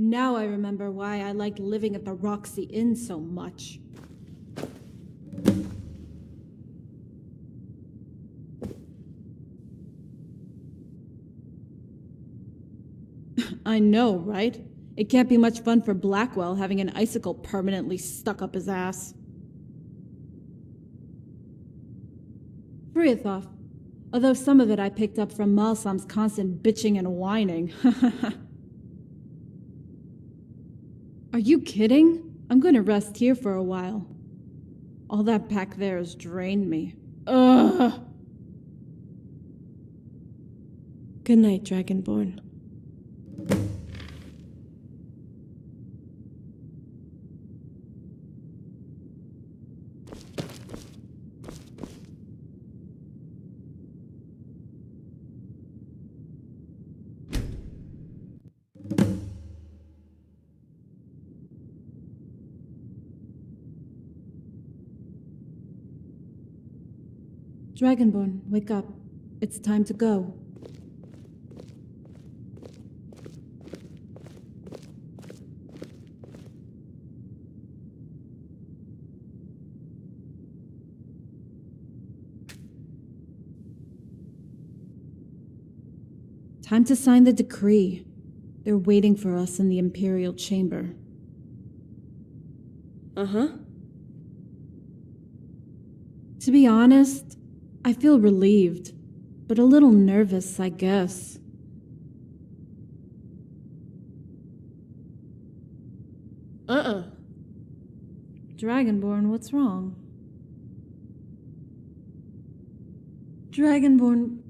Now I remember why I liked living at the Roxy Inn so much. I know, right? It can't be much fun for Blackwell having an icicle permanently stuck up his ass. Friathoff. Although some of it I picked up from Malsam's constant bitching and whining. Are you kidding? I'm gonna rest here for a while. All that back there has drained me. Ugh! Good night, Dragonborn. Dragonborn, wake up. It's time to go. Time to sign the decree. They're waiting for us in the Imperial Chamber. Uh-huh. To be honest, I feel relieved, but a little nervous, I guess. Dragonborn, what's wrong? Dragonborn...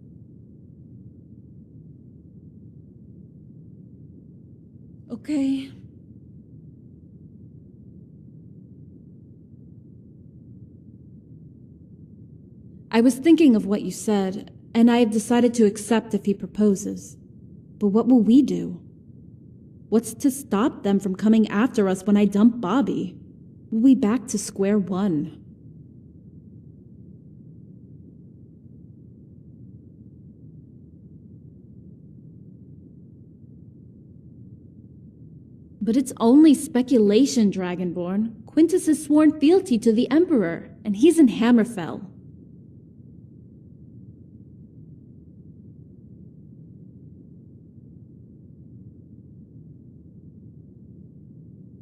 Okay. I was thinking of what you said, and I have decided to accept if he proposes. But what will we do? What's to stop them from coming after us when I dump Bobby? We'll be back to square one. But it's only speculation, Dragonborn. Quintus has sworn fealty to the Emperor, and he's in Hammerfell.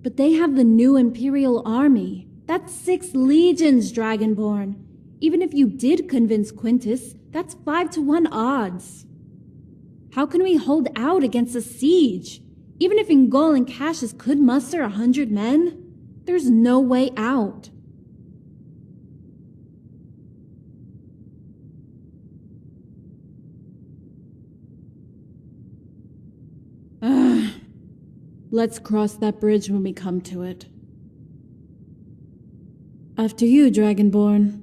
But they have the new Imperial army. That's 6 legions, Dragonborn. Even if you did convince Quintus, that's 5-to-1 odds. How can we hold out against a siege? Even if Ingol and Cassius could muster 100 men, there's no way out. Let's cross that bridge when we come to it. After you, Dragonborn.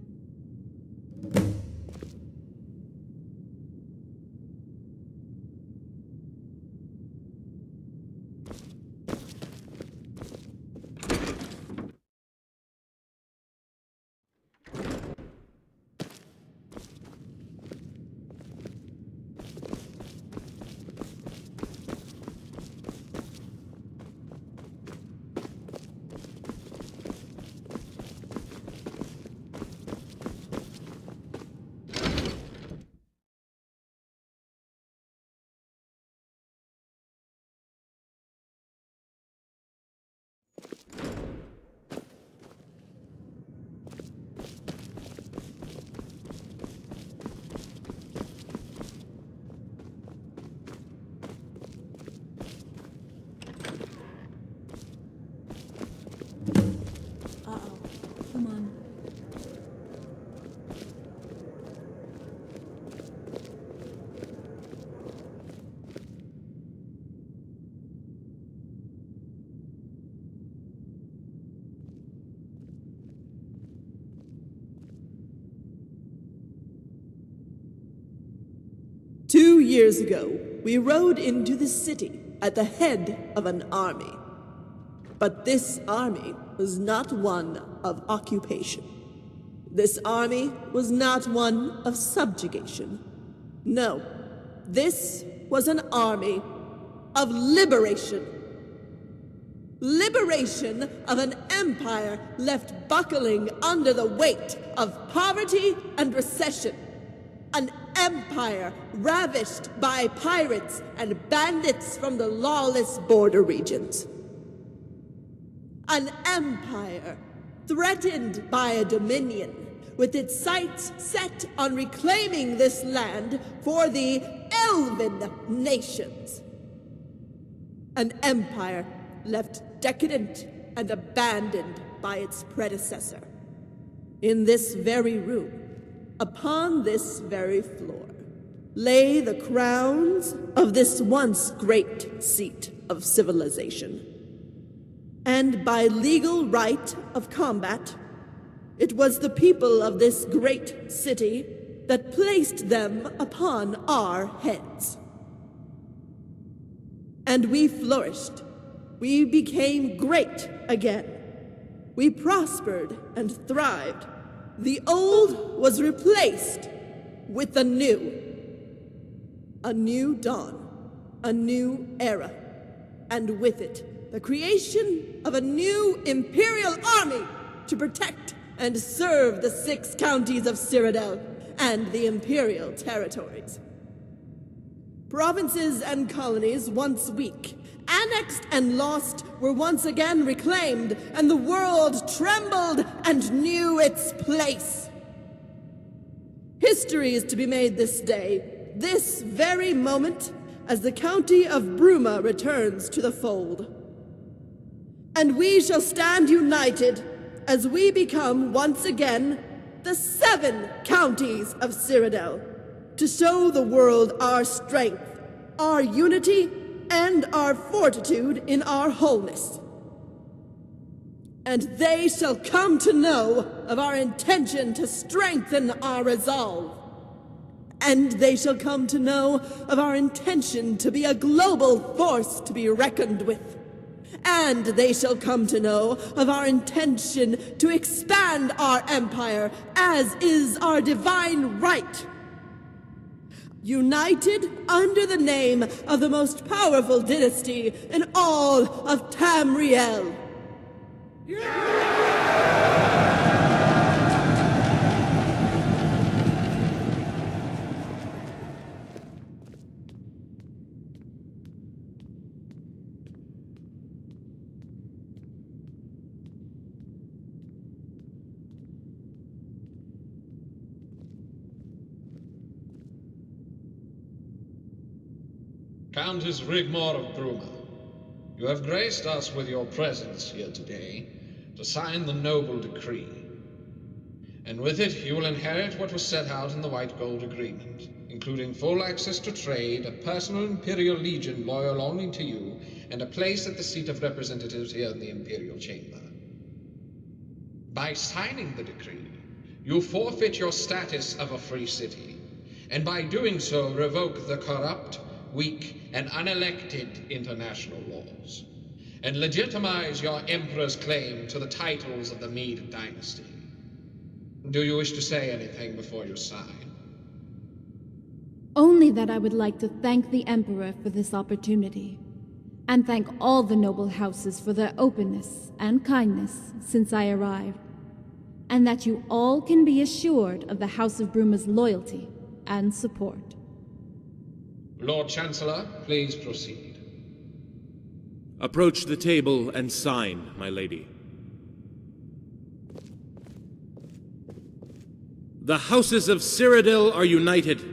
Come on. Two years ago, we rode into the city at the head of an army. But this army was not one of occupation. This army was not one of subjugation. No, this was an army of liberation. Liberation of an empire left buckling under the weight of poverty and recession. An empire ravished by pirates and bandits from the lawless border regions. An empire threatened by a dominion with its sights set on reclaiming this land for the Elven nations. An empire left decadent and abandoned by its predecessor. In this very room, upon this very floor, lay the crowns of this once great seat of civilization. And by legal right of combat, it was the people of this great city that placed them upon our heads. And we flourished. We became great again. We prospered and thrived. The old was replaced with the new. A new dawn, a new era, and with it, the creation of a new imperial army to protect and serve the 6 counties of Cyrodiil and the imperial territories. Provinces and colonies once weak, annexed and lost, were once again reclaimed, and the world trembled and knew its place. History is to be made this day, this very moment, as the county of Bruma returns to the fold. And we shall stand united as we become once again the 7 counties of Cyrodiil, to show the world our strength, our unity, and our fortitude in our wholeness. And they shall come to know of our intention to strengthen our resolve. And they shall come to know of our intention to be a global force to be reckoned with. And they shall come to know of our intention to expand our empire, as is our divine right. United under the name of the most powerful dynasty in all of Tamriel. Countess Rigmor of Bruma, you have graced us with your presence here today to sign the noble decree. And with it, you will inherit what was set out in the White Gold Agreement, including full access to trade, a personal Imperial Legion loyal only to you, and a place at the seat of representatives here in the Imperial Chamber. By signing the decree, you forfeit your status of a free city, and by doing so revoke the corrupt, weak, and unelected international laws, and legitimize your Emperor's claim to the titles of the Mede dynasty. Do you wish to say anything before you sign? Only that I would like to thank the Emperor for this opportunity, and thank all the noble houses for their openness and kindness since I arrived, and that you all can be assured of the House of Bruma's loyalty and support. Lord Chancellor, please proceed. Approach the table and sign, my lady. The houses of Cyrodiil are united.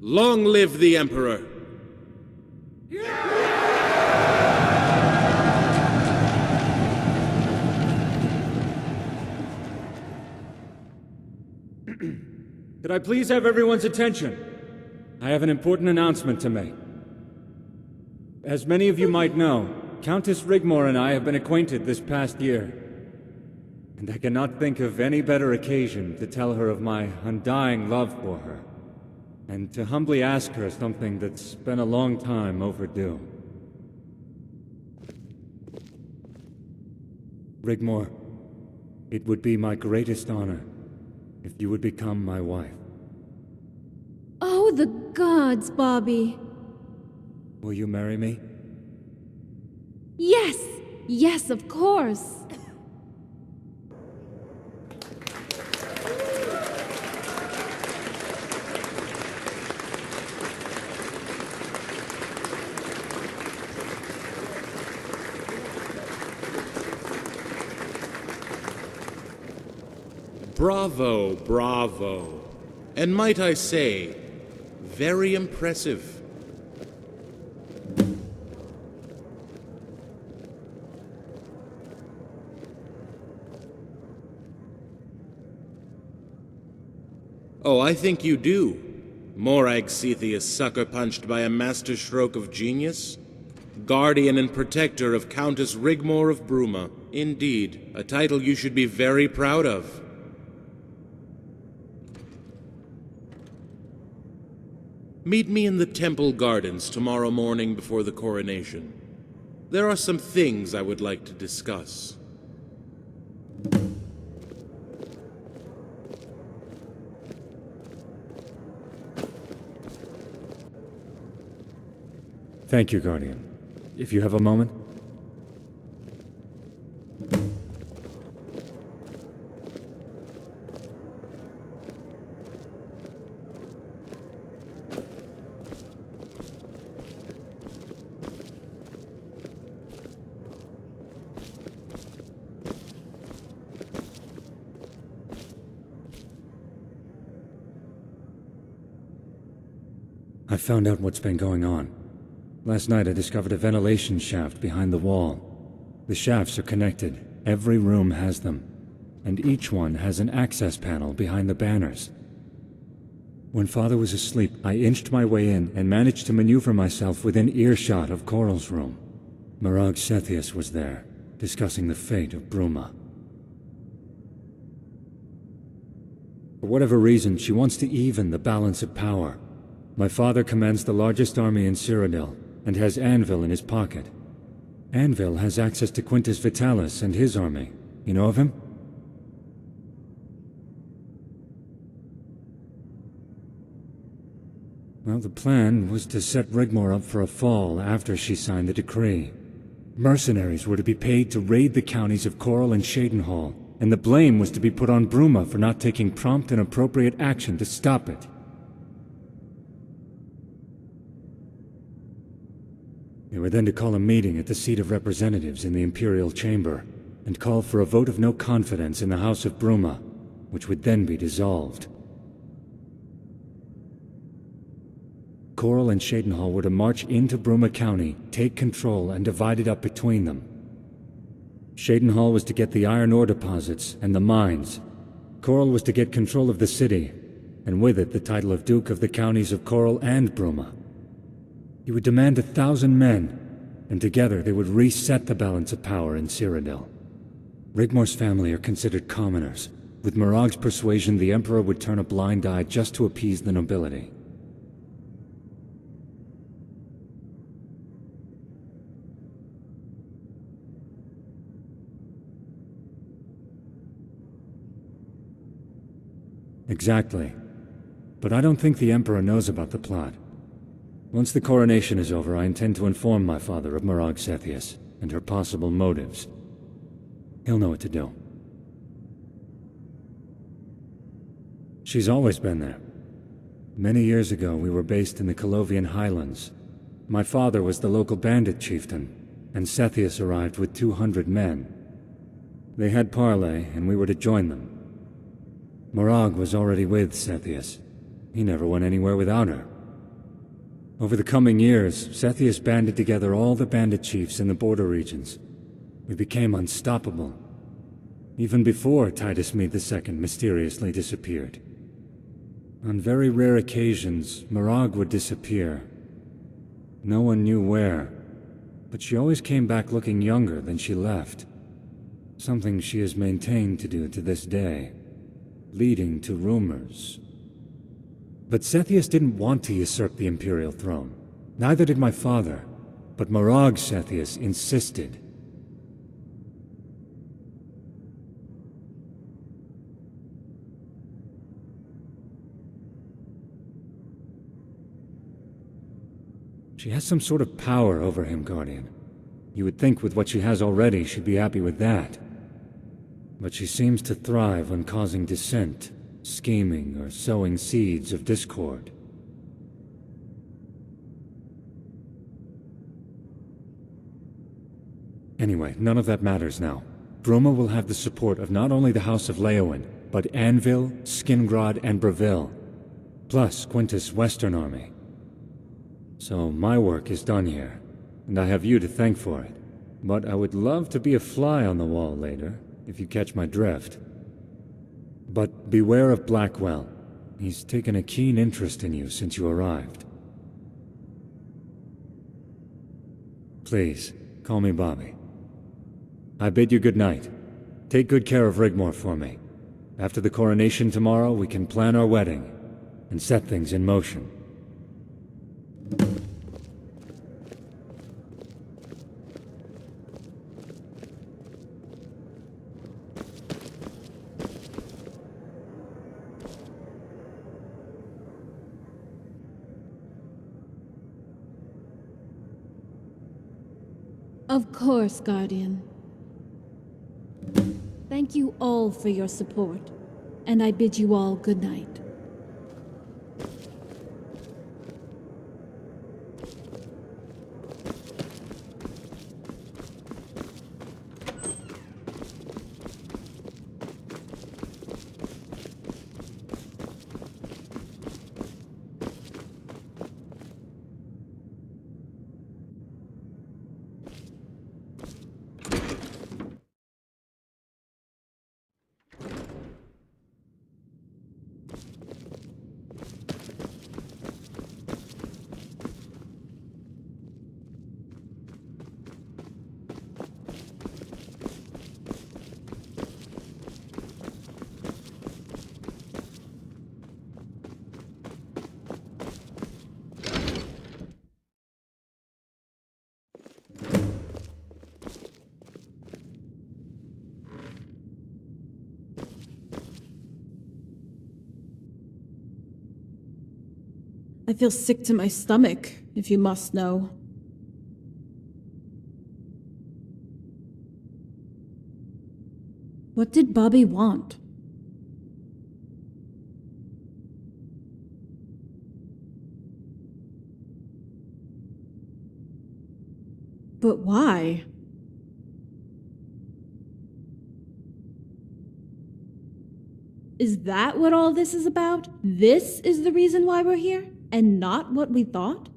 Long live the Emperor! Could I please have everyone's attention? I have an important announcement to make. As many of you might know, Countess Rigmor and I have been acquainted this past year. And I cannot think of any better occasion to tell her of my undying love for her, and to humbly ask her something that's been a long time overdue. Rigmor, it would be my greatest honor if you would become my wife. Oh, the gods, Bobby! Will you marry me? Yes! Yes, of course! Bravo, bravo. And might I say, very impressive. Oh, I think you do. Morag Cetheus sucker-punched by a master stroke of genius? Guardian and protector of Countess Rigmor of Bruma. Indeed, a title you should be very proud of. Meet me in the temple gardens tomorrow morning before the coronation. There are some things I would like to discuss. Thank you, Guardian. If you have a moment. I found out what's been going on. Last night I discovered a ventilation shaft behind the wall. The shafts are connected. Every room has them. And each one has an access panel behind the banners. When Father was asleep, I inched my way in and managed to maneuver myself within earshot of Coral's room. Morag Cetheus was there, discussing the fate of Bruma. For whatever reason, she wants to even the balance of power. My father commands the largest army in Cyrodiil, and has Anvil in his pocket. Anvil has access to Quintus Vitalis and his army. You know of him? Well, the plan was to set Rigmor up for a fall after she signed the decree. Mercenaries were to be paid to raid the counties of Coral and Skyrim, and the blame was to be put on Bruma for not taking prompt and appropriate action to stop it. They were then to call a meeting at the seat of representatives in the Imperial Chamber, and call for a vote of no confidence in the House of Bruma, which would then be dissolved. Coral and Skyrim were to march into Bruma County, take control, and divide it up between them. Skyrim was to get the iron ore deposits and the mines. Coral was to get control of the city, and with it the title of Duke of the counties of Coral and Bruma. He would demand 1,000 men, and together they would reset the balance of power in Cyrodiil. Rigmor's family are considered commoners. With Morag's persuasion, the Emperor would turn a blind eye just to appease the nobility. Exactly. But I don't think the Emperor knows about the plot. Once the coronation is over, I intend to inform my father of Morag Cetheus and her possible motives. He'll know what to do. She's always been there. Many years ago, we were based in the Colovian Highlands. My father was the local bandit chieftain, and Cetheus arrived with 200 men. They had parley, and we were to join them. Morag was already with Cetheus. He never went anywhere without her. Over the coming years, Cetheus banded together all the bandit chiefs in the border regions. We became unstoppable. Even before Titus Mede II mysteriously disappeared. On very rare occasions, Morag would disappear. No one knew where, but she always came back looking younger than she left. Something she has maintained to do to this day, leading to rumors. But Cetheus didn't want to usurp the Imperial throne. Neither did my father, but Morag Cetheus insisted. She has some sort of power over him, Guardian. You would think with what she has already, she'd be happy with that. But she seems to thrive on causing dissent, scheming, or sowing seeds of discord. Anyway, none of that matters now. Bruma will have the support of not only the House of Leowen, but Anvil, Skingrad, and Breville, plus Quintus' Western Army. So my work is done here, and I have you to thank for it. But I would love to be a fly on the wall later, if you catch my drift. But beware of Blackwell. He's taken a keen interest in you since you arrived. Please, call me Bobby. I bid you good night. Take good care of Rigmor for me. After the coronation tomorrow, we can plan our wedding and set things in motion. Of course, Guardian. Thank you all for your support, and I bid you all good night. I feel sick to my stomach, if you must know. What did Bobby want? But why? Is that what all this is about? This is the reason why we're here? And not what we thought?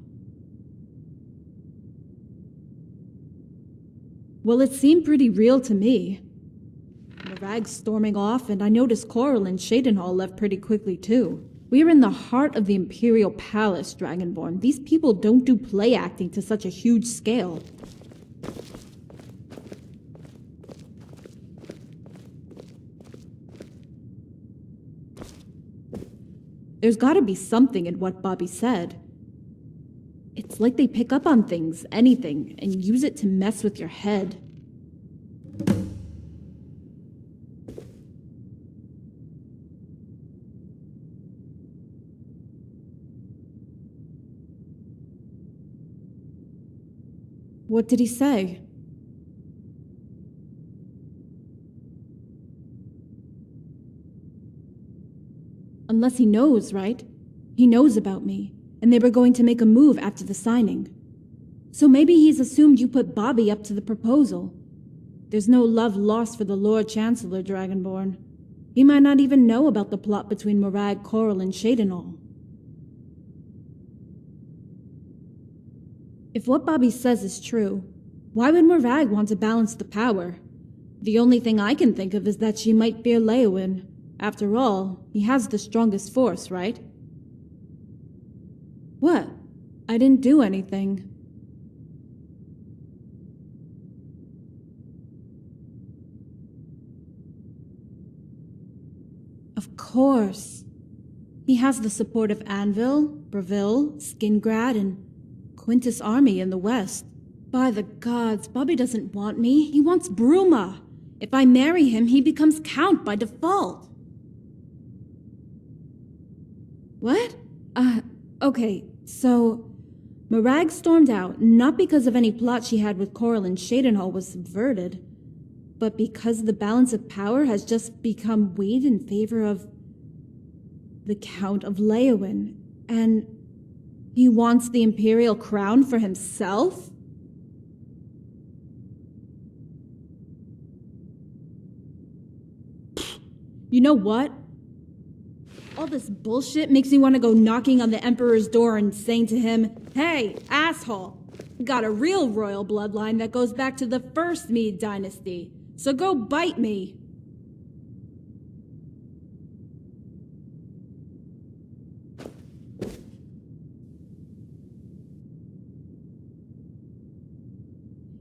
Well, it seemed pretty real to me. Morag storming off, and I noticed Coral and Shadenhall left pretty quickly too. We are in the heart of the Imperial Palace, Dragonborn. These people don't do play acting to such a huge scale. There's gotta be something in what Bobby said. It's like they pick up on things, anything, and use it to mess with your head. What did he say? Unless he knows, right? He knows about me, and they were going to make a move after the signing. So maybe he's assumed you put Bobby up to the proposal. There's no love lost for the Lord Chancellor, Dragonborn. He might not even know about the plot between Morag, Coral, and Shadenhall. If what Bobby says is true, why would Morag want to balance the power? The only thing I can think of is that she might fear Leowen. After all, he has the strongest force, right? What? I didn't do anything. Of course. He has the support of Anvil, Breville, Skingrad, and Quintus' army in the west. By the gods, Bobby doesn't want me. He wants Bruma. If I marry him, he becomes Count by default. What? Okay, so Morag stormed out, not because of any plot she had with Coral and Shadenhall was subverted, but because the balance of power has just become weighed in favor of the Count of Leyawiin, and he wants the Imperial crown for himself? You know what? All this bullshit makes me want to go knocking on the Emperor's door and saying to him, "Hey, asshole, got a real royal bloodline that goes back to the first Mede dynasty, so go bite me."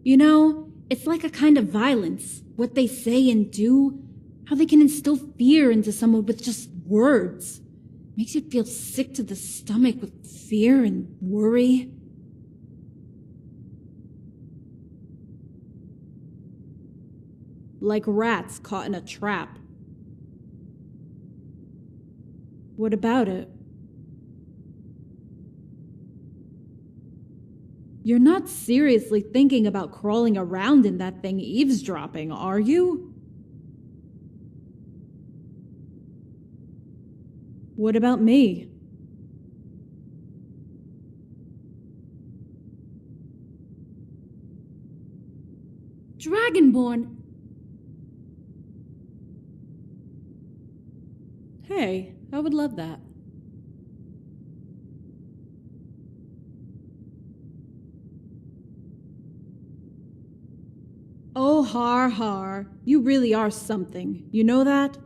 You know, it's like a kind of violence. What they say and do, how they can instill fear into someone with just words. Makes you feel sick to the stomach with fear and worry. Like rats caught in a trap. What about it? You're not seriously thinking about crawling around in that thing eavesdropping, are you? What about me? Dragonborn! Hey, I would love that. Oh, har har. You really are something. You know that?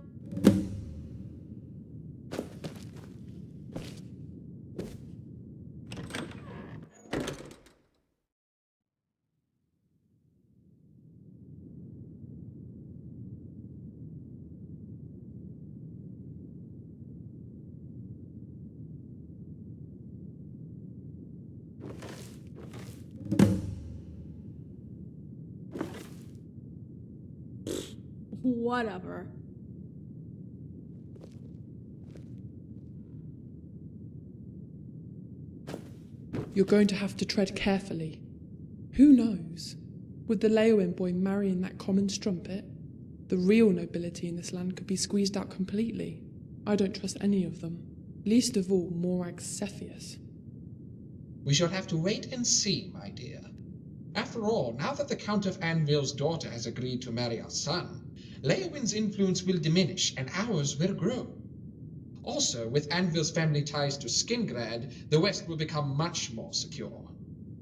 Whatever. You're going to have to tread carefully. Who knows? With the Leyawiin boy marrying that common strumpet, the real nobility in this land could be squeezed out completely. I don't trust any of them. Least of all, Morag Cepheus. We shall have to wait and see, my dear. After all, now that the Count of Anvil's daughter has agreed to marry our son, Leyawiin's influence will diminish and ours will grow. Also, with Anvil's family ties to Skingrad, the West will become much more secure.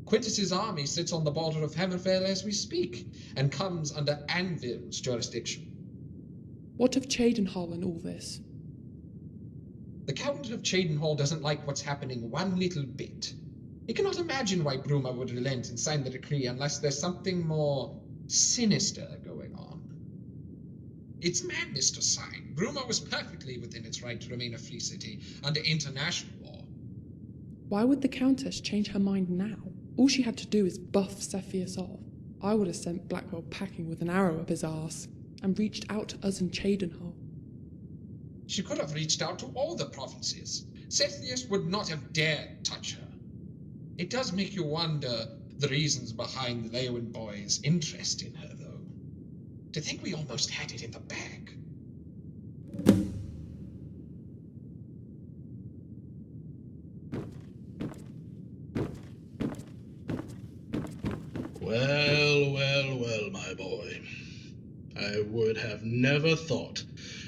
Quintus's army sits on the border of Hammerfell as we speak, and comes under Anvil's jurisdiction. What of Cheydinhal and all this? The Count of Cheydinhal doesn't like what's happening one little bit. He cannot imagine why Bruma would relent and sign the decree unless there's something more sinister going on. It's madness to sign. Bruma was perfectly within its right to remain a free city under international law. Why would the Countess change her mind now? All she had to do is buff Cepheus off. I would have sent Blackwell packing with an arrow up his arse, and reached out to us in Cheydinhal. She could have reached out to all the provinces. Cepheus would not have dared touch her. It does make you wonder the reasons behind the Leyawiin boy's interest in her, though. To think we almost had it in the bag. Well, my boy. I would have never thought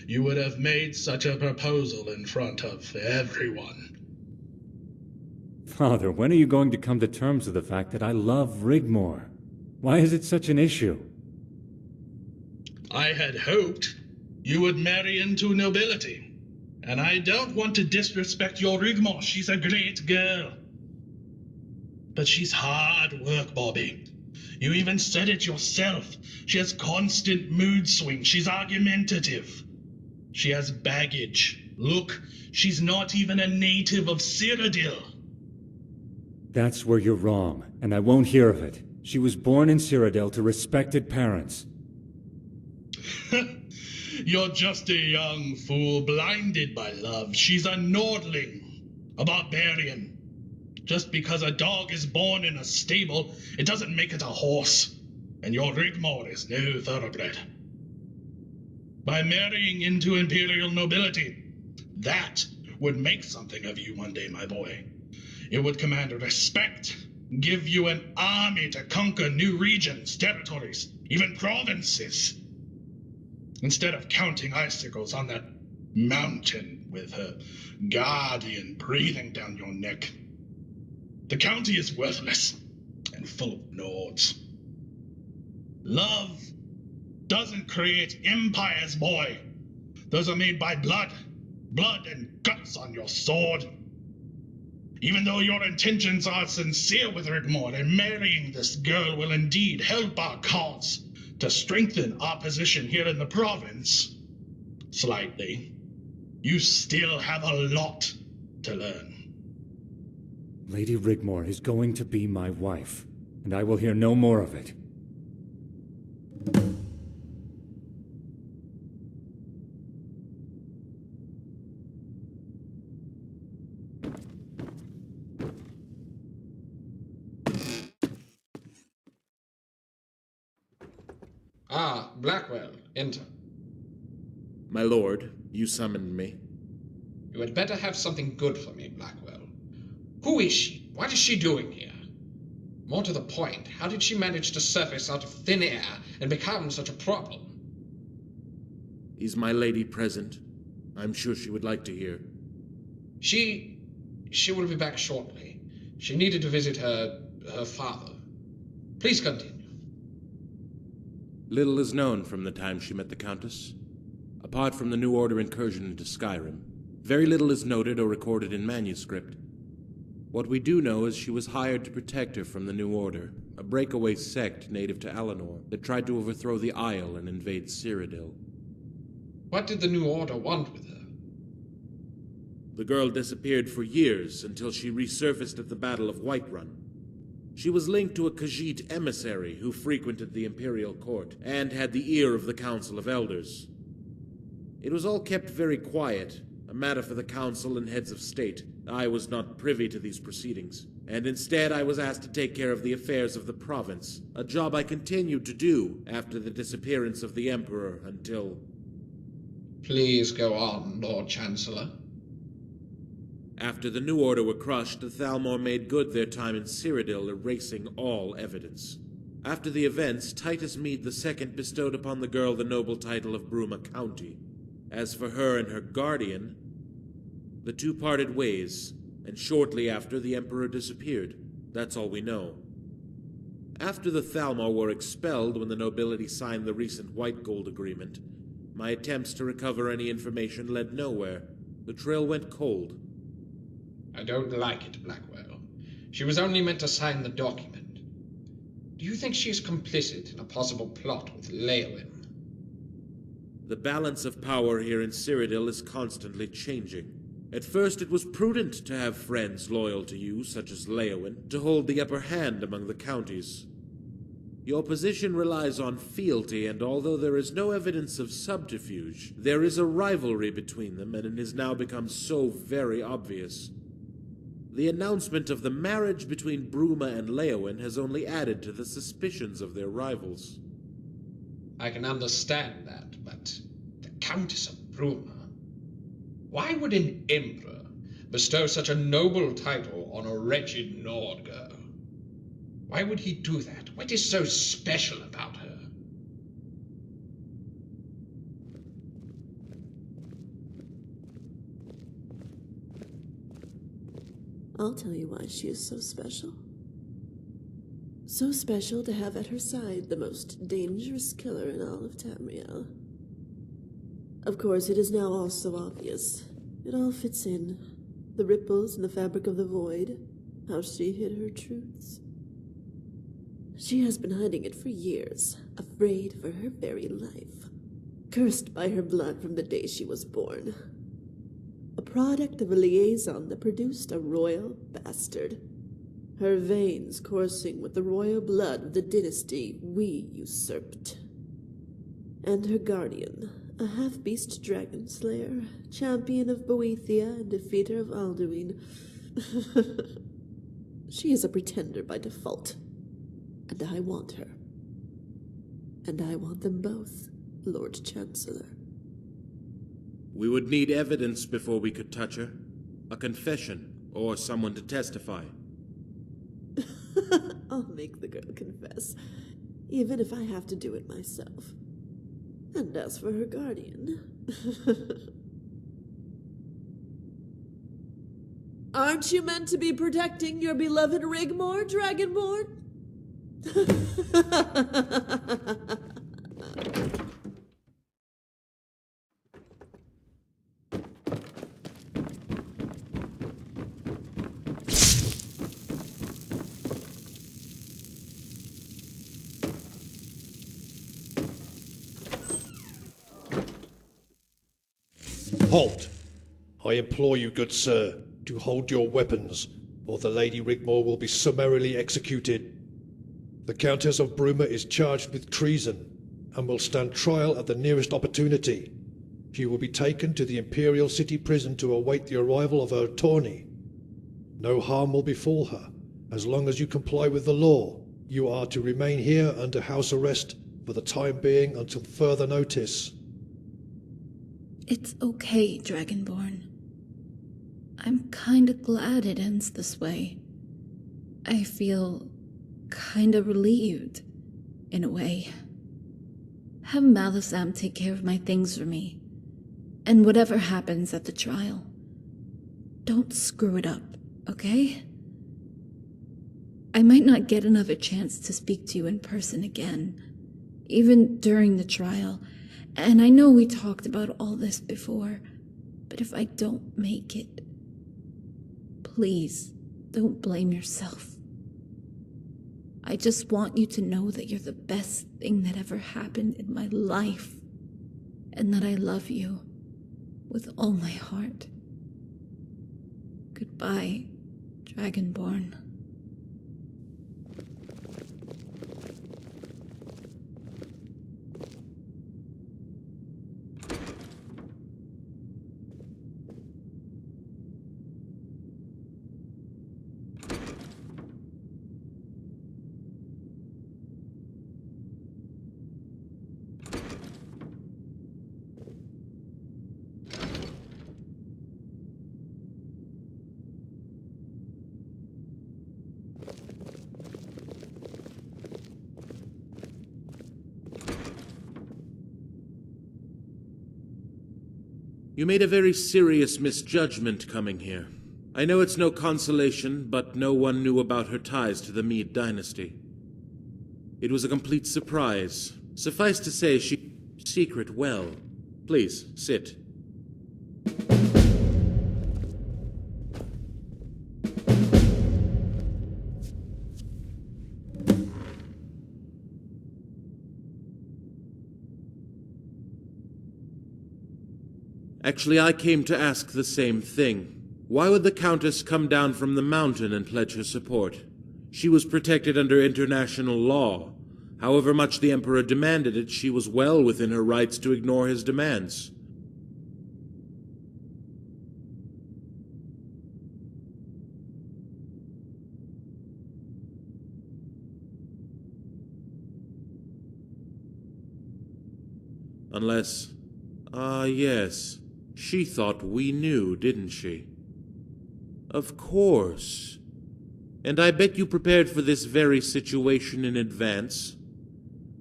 you would have made such a proposal in front of everyone. Father, when are you going to come to terms with the fact that I love Rigmor? Why is it such an issue? I had hoped you would marry into nobility. And I don't want to disrespect your Rigmor. She's a great girl. But she's hard work, Bobby. You even said it yourself. She has constant mood swings. She's argumentative. She has baggage. Look, she's not even a native of Cyrodiil. That's where you're wrong, and I won't hear of it. She was born in Cyrodiil to respected parents. You're just a young fool blinded by love. She's a Nordling, a barbarian. Just because a dog is born in a stable, it doesn't make it a horse. And your Rigmor is no thoroughbred. By marrying into imperial nobility, that would make something of you one day, my boy. It would command respect, give you an army to conquer new regions, territories, even provinces. Instead of counting icicles on that mountain with her guardian breathing down your neck. The county is worthless and full of Nords. Love doesn't create empires, boy. Those are made by blood and guts on your sword. Even though your intentions are sincere with Rigmor, and marrying this girl will indeed help our cause to strengthen our position here in the province, slightly, you still have a lot to learn. Lady Rigmor is going to be my wife, and I will hear no more of it. Ah, Blackwell, enter. My lord, you summoned me. You had better have something good for me, Blackwell. Who is she? What is she doing here? More to the point, how did she manage to surface out of thin air and become such a problem? Is my lady present? I'm sure she would like to hear. She will be back shortly. She needed to visit her father. Please continue. Little is known from the time she met the Countess. Apart from the New Order incursion into Skyrim, very little is noted or recorded in manuscript. What we do know is she was hired to protect her from the New Order, a breakaway sect native to Alinor that tried to overthrow the Isle and invade Cyrodiil. What did the New Order want with her? The girl disappeared for years until she resurfaced at the Battle of Whiterun. She was linked to a Khajiit emissary who frequented the Imperial Court and had the ear of the Council of Elders. It was all kept very quiet, a matter for the Council and heads of state. I was not privy to these proceedings, and instead I was asked to take care of the affairs of the province, a job I continued to do after the disappearance of the Emperor until... Please go on, Lord Chancellor. After the New Order were crushed, the Thalmor made good their time in Cyrodiil, erasing all evidence. After the events, Titus Mede II bestowed upon the girl the noble title of Bruma County. As for her and her guardian, the two parted ways, and shortly after the Emperor disappeared. That's all we know. After the Thalmor were expelled when the nobility signed the recent White Gold Agreement, my attempts to recover any information led nowhere. The trail went cold. I don't like it, Blackwell. She was only meant to sign the document. Do you think she is complicit in a possible plot with Leowyn? The balance of power here in Cyrodiil is constantly changing. At first, it was prudent to have friends loyal to you, such as Leowyn, to hold the upper hand among the counties. Your position relies on fealty, and although there is no evidence of subterfuge, there is a rivalry between them, and it has now become so very obvious. The announcement of the marriage between Bruma and Leowyn has only added to the suspicions of their rivals. I can understand that, but the Countess of Bruma... Why would an emperor bestow such a noble title on a wretched Nord girl? Why would he do that? What is so special about her? I'll tell you why she is so special. So special to have at her side the most dangerous killer in all of Tamriel. Of course, it is now all so obvious. It all fits in. The ripples in the fabric of the void. How she hid her truths. She has been hiding it for years, afraid for her very life. Cursed by her blood from the day she was born. A product of a liaison that produced a royal bastard. Her veins coursing with the royal blood of the dynasty we usurped. And her guardian, a half-beast dragon slayer, champion of Boethia and defeater of Alduin. She is a pretender by default, and I want her. And I want them both, Lord Chancellor. We would need evidence before we could touch her. A confession, or someone to testify. I'll make the girl confess, even if I have to do it myself. And as for her guardian... Aren't you meant to be protecting your beloved Rigmor, Dragonborn? Halt! I implore you, good sir, to hold your weapons, or the Lady Rigmor will be summarily executed. The Countess of Bruma is charged with treason, and will stand trial at the nearest opportunity. She will be taken to the Imperial City Prison to await the arrival of her attorney. No harm will befall her, as long as you comply with the law. You are to remain here under house arrest for the time being until further notice. It's okay, Dragonborn. I'm kinda glad it ends this way. I feel kinda relieved, in a way. Have Malisam take care of my things for me. And whatever happens at the trial, don't screw it up, okay? I might not get another chance to speak to you in person again, even during the trial, and I know we talked about all this before, but if I don't make it, please don't blame yourself. I just want you to know that you're the best thing that ever happened in my life, and that I love you with all my heart. Goodbye, Dragonborn. You made a very serious misjudgment coming here. I know it's no consolation, but no one knew about her ties to the Meade dynasty. It was a complete surprise. Suffice to say, she secret well. Please, sit. Actually, I came to ask the same thing. Why would the Countess come down from the mountain and pledge her support? She was protected under international law. However much the Emperor demanded it, she was well within her rights to ignore his demands. Unless... yes. She thought we knew, didn't she? Of course. And I bet you prepared for this very situation in advance.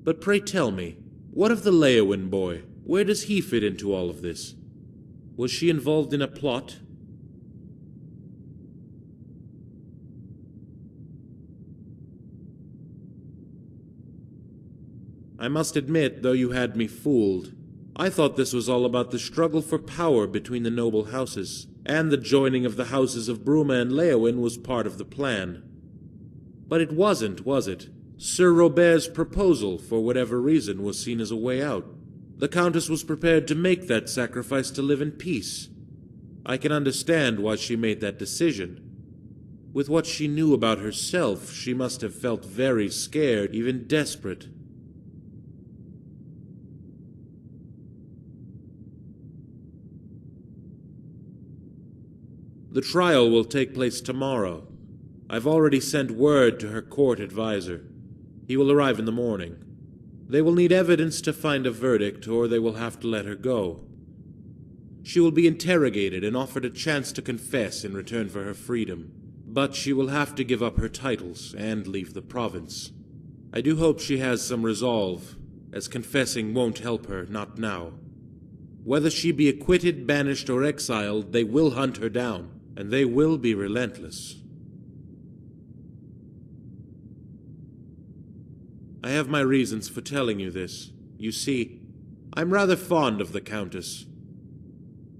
But pray tell me, what of the Leowin boy? Where does he fit into all of this? Was she involved in a plot? I must admit, though you had me fooled, I thought this was all about the struggle for power between the noble houses, and the joining of the houses of Bruma and Leowin was part of the plan. But it wasn't, was it? Sir Robert's proposal, for whatever reason, was seen as a way out. The Countess was prepared to make that sacrifice to live in peace. I can understand why she made that decision. With what she knew about herself, she must have felt very scared, even desperate. The trial will take place tomorrow. I've already sent word to her court advisor. He will arrive in the morning. They will need evidence to find a verdict, or they will have to let her go. She will be interrogated and offered a chance to confess in return for her freedom, but she will have to give up her titles and leave the province. I do hope she has some resolve, as confessing won't help her, not now. Whether she be acquitted, banished, or exiled, they will hunt her down, and they will be relentless. I have my reasons for telling you this. You see, I'm rather fond of the Countess.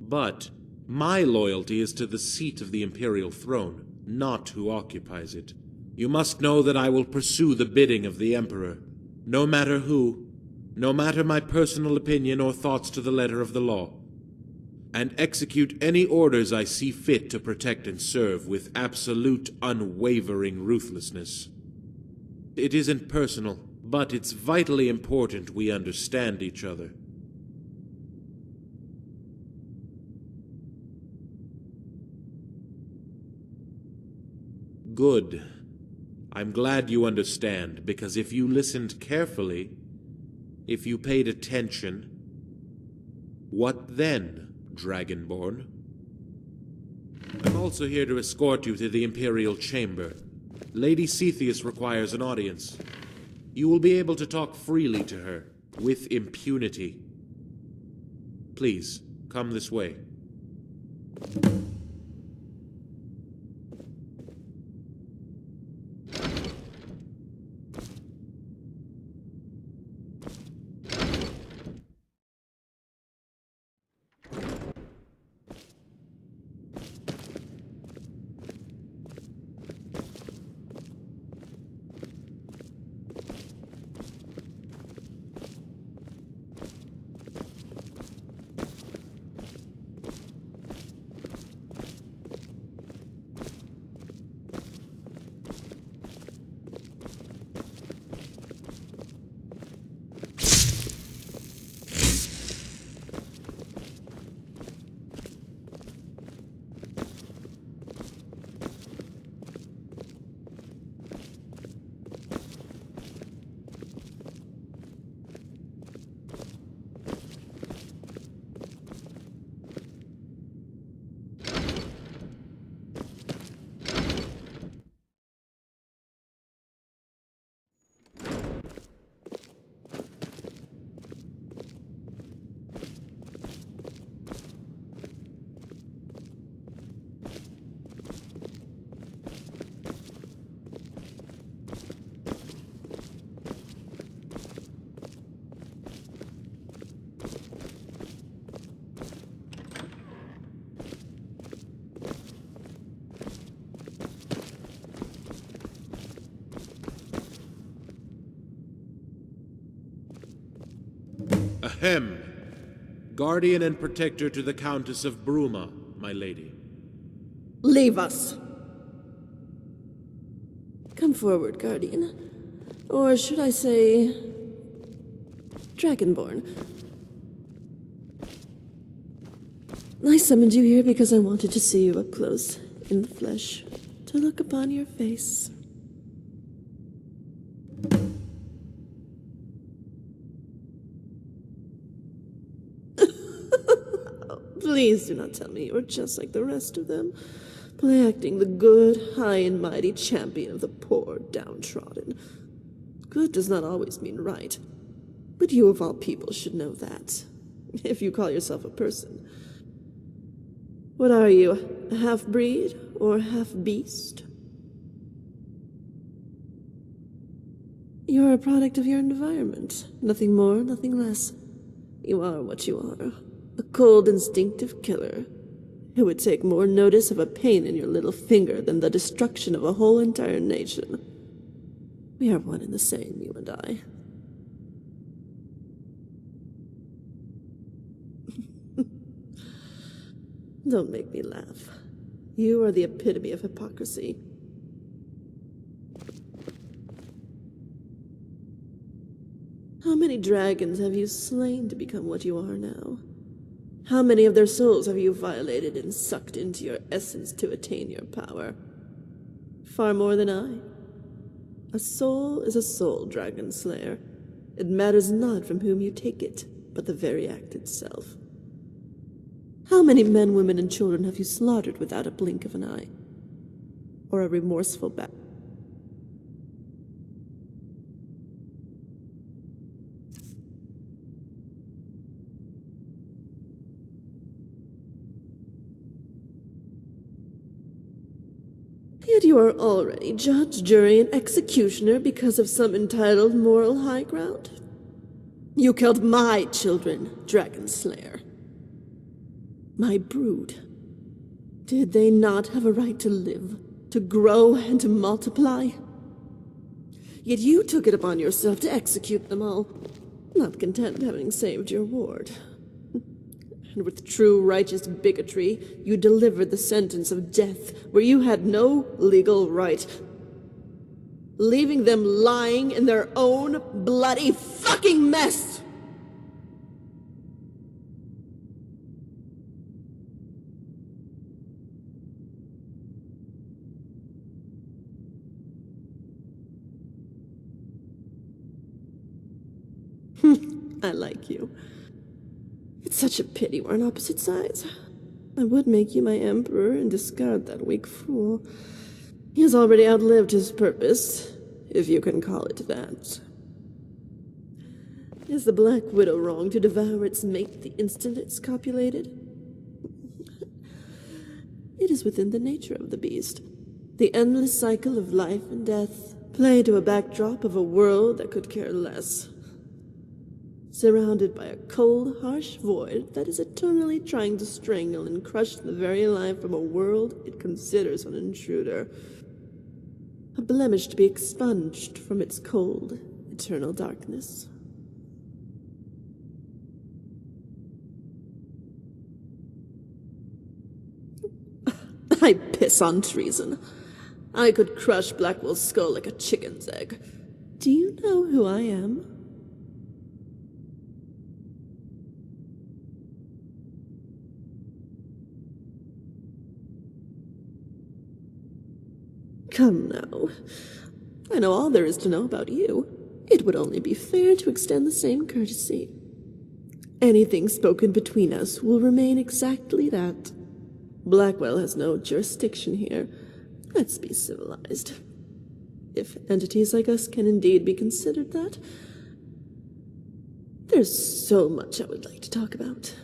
But my loyalty is to the seat of the Imperial throne, not who occupies it. You must know that I will pursue the bidding of the Emperor, no matter who, no matter my personal opinion or thoughts to the letter of the law, and execute any orders I see fit to protect and serve with absolute, unwavering ruthlessness. It isn't personal, but it's vitally important we understand each other. Good. I'm glad you understand, because if you listened carefully, if you paid attention, what then, Dragonborn? I'm also here to escort you to the Imperial Chamber. Lady Cetheus requires an audience. You will be able to talk freely to her, with impunity. Please, come this way. Ahem. Guardian and protector to the Countess of Bruma, my lady. Leave us. Come forward, Guardian. Or should I say, Dragonborn. I summoned you here because I wanted to see you up close, in the flesh, to look upon your face. Please do not tell me you are just like the rest of them, play acting the good, high and mighty champion of the poor downtrodden. Good does not always mean right, but you of all people should know that, if you call yourself a person. What are you, a half-breed or half-beast? You're a product of your environment, nothing more, nothing less. You are what you are. A cold, instinctive killer who would take more notice of a pain in your little finger than the destruction of a whole entire nation. We are one and the same, you and I. Don't make me laugh. You are the epitome of hypocrisy. How many dragons have you slain to become what you are now? How many of their souls have you violated and sucked into your essence to attain your power? far more than I. A soul is a soul, Dragon Slayer. It matters not from whom you take it, but the very act itself. How many men, women, and children have you slaughtered without a blink of an eye? Or a remorseful back? Yet you are already judge, jury, and executioner because of some entitled moral high ground. You killed my children, Dragon Slayer. My brood. Did they not have a right to live, to grow, and to multiply? Yet you took it upon yourself to execute them all, not content having saved your ward. And with true righteous bigotry, you delivered the sentence of death where you had no legal right, leaving them lying in their own bloody fucking mess! I like you. It's such a pity we're on opposite sides. I would make you my emperor and discard that weak fool. He has already outlived his purpose, if you can call it that. Is the Black Widow wrong to devour its mate the instant it's copulated? It is within the nature of the beast. The endless cycle of life and death, played to a backdrop of a world that could care less. Surrounded by a cold, harsh void that is eternally trying to strangle and crush the very life from a world it considers an intruder. A blemish to be expunged from its cold, eternal darkness. I piss on treason. I could crush Blackwell's skull like a chicken's egg. Do you know who I am? Come now. I know all there is to know about you. It would only be fair to extend the same courtesy. Anything spoken between us will remain exactly that. Blackwell has no jurisdiction here. Let's be civilized. If entities like us can indeed be considered that, there's so much I would like to talk about.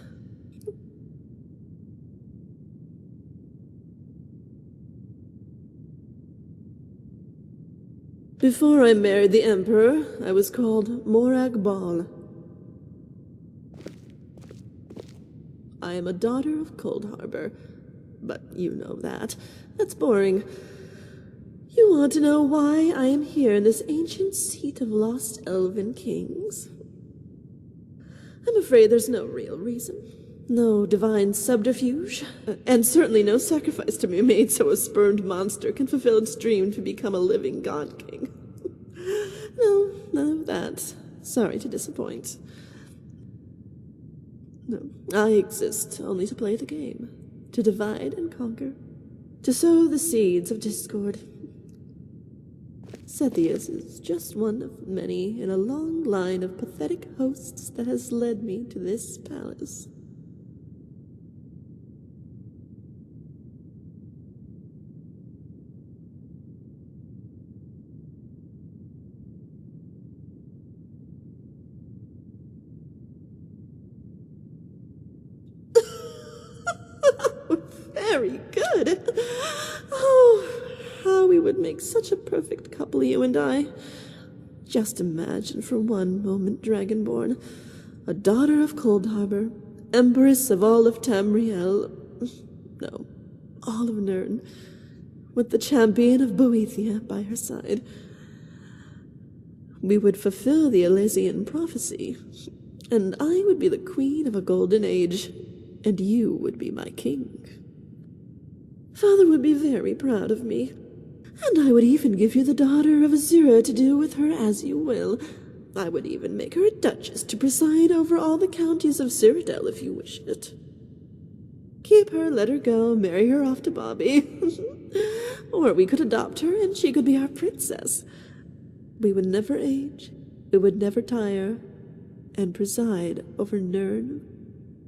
Before I married the Emperor, I was called Morag Ball. I am a daughter of Cold Harbor, but you know that. That's boring. You want to know why I am here in this ancient seat of lost elven kings? I'm afraid there's no real reason. No divine subterfuge, and certainly no sacrifice to be made so a spurned monster can fulfill its dream to become a living god king. No, none of that. Sorry to disappoint. No, I exist only to play the game, to divide and conquer, to sow the seeds of discord. Sethius is just one of many in a long line of pathetic hosts that has led me to this palace. Very good. Oh, how we would make such a perfect couple, you and I. Just imagine for one moment, Dragonborn, a daughter of Cold Harbor, Empress of all of Tamriel, no, all of Nirn, with the champion of Boethia by her side. We would fulfill the Elysian prophecy, and I would be the queen of a golden age, and you would be my king. Father would be very proud of me, and I would even give you the daughter of Azura to do with her as you will. I would even make her a duchess to preside over all the counties of Cyrodiil if you wished it. Keep her, let her go, marry her off to Bobby. Or we could adopt her and she could be our princess. We would never age, we would never tire, and preside over Nirn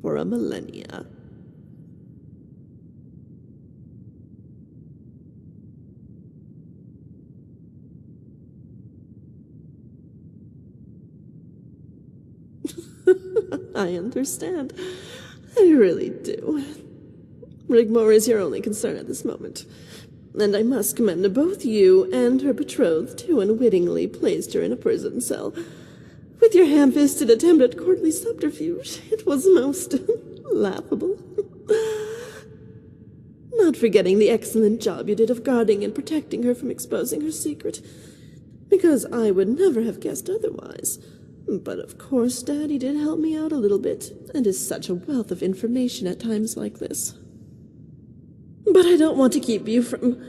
for a millennia. I understand. I really do. Rigmor is your only concern at this moment. And I must commend both you and her betrothed who unwittingly placed her in a prison cell. With your ham-fisted attempt at courtly subterfuge, it was most laughable. Not forgetting the excellent job you did of guarding and protecting her from exposing her secret. Because I would never have guessed otherwise. But of course, Daddy did help me out a little bit, and is such a wealth of information at times like this. But I don't want to keep you from...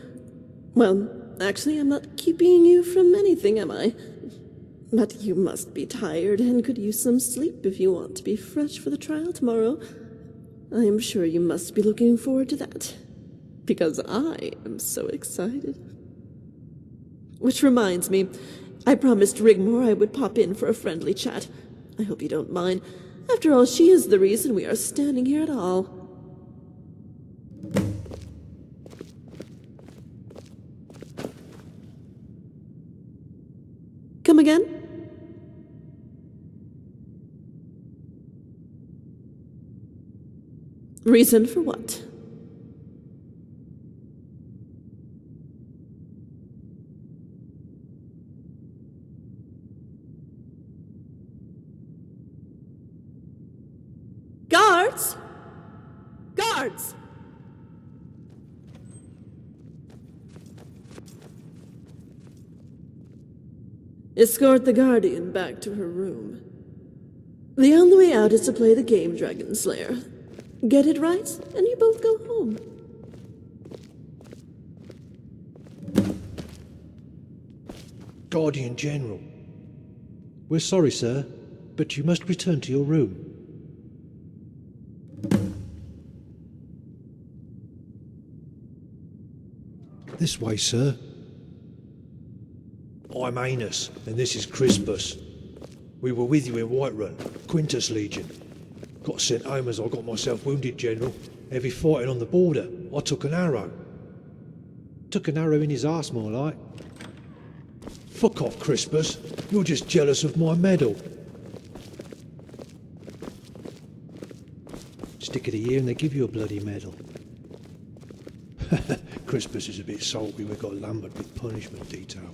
Well, actually, I'm not keeping you from anything, am I? But you must be tired and could use some sleep if you want to be fresh for the trial tomorrow. I am sure you must be looking forward to that, because I am so excited. Which reminds me, I promised Rigmor I would pop in for a friendly chat. I hope you don't mind. After all, she is the reason we are standing here at all. Come again? Reason for what? Guards! Guards! Escort the Guardian back to her room. The only way out is to play the game, Dragon Slayer. Get it right, and you both go home. Guardian General. We're sorry, sir, but you must return to your room. This way, sir. I'm Anus, and this is Crispus. We were with you in Whiterun, Quintus Legion. Got sent home as I got myself wounded, General. Heavy fighting on the border. I took an arrow. Took an arrow in his arse, more like. Fuck off, Crispus. You're just jealous of my medal. Stick it a year and they give you a bloody medal. Crispus is a bit salty. We got lumbered with punishment detail.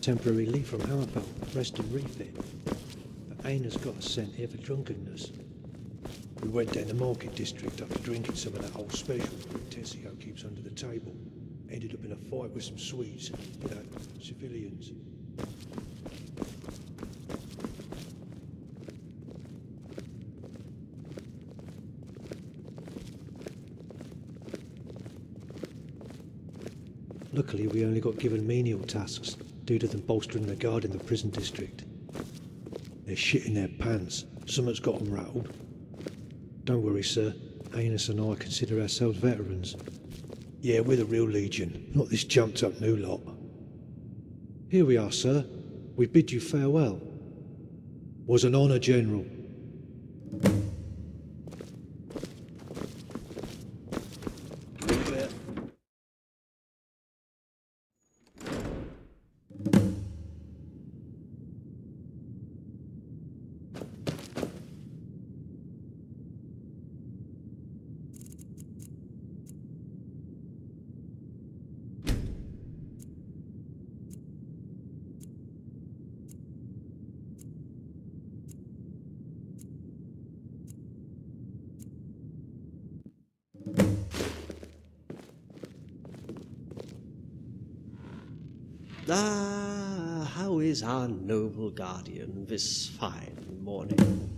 Temporary leave from Hammerfell, rest and refit. But Aina's got us sent here for drunkenness. We went down the market district after drinking some of that old special that Tessio keeps under the table. Ended up in a fight with some Swedes, you know, civilians. Luckily, we only got given menial tasks due to them bolstering the guard in the prison district. They're shitting their pants. Something's got them rattled. Don't worry, sir. Anus and I consider ourselves veterans. Yeah, we're the real Legion, not this jumped-up new lot. Here we are, sir. We bid you farewell. Was an honour, General. How is our noble guardian this fine morning?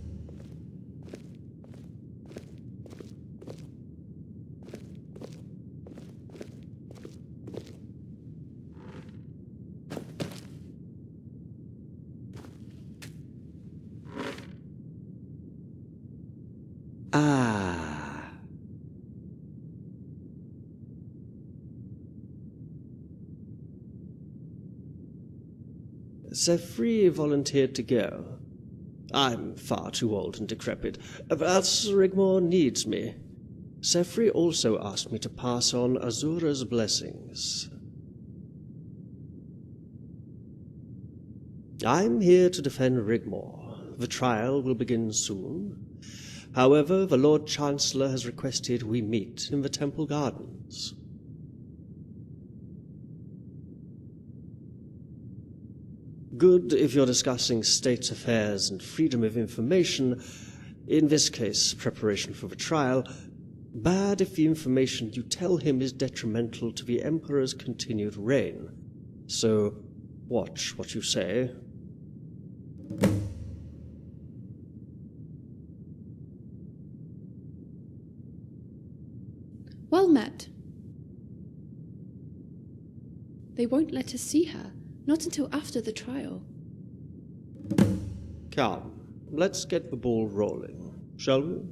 Sefri volunteered to go. I'm far too old and decrepit, but Rigmor needs me. Sefri also asked me to pass on Azura's blessings. I'm here to defend Rigmor. The trial will begin soon. However, the Lord Chancellor has requested we meet in the Temple Gardens. Good if you're discussing state affairs and freedom of information, in this case, preparation for the trial. Bad if the information you tell him is detrimental to the Emperor's continued reign. So, watch what you say. Well met. They won't let us see her. Not until after the trial. Come, let's get the ball rolling, shall we?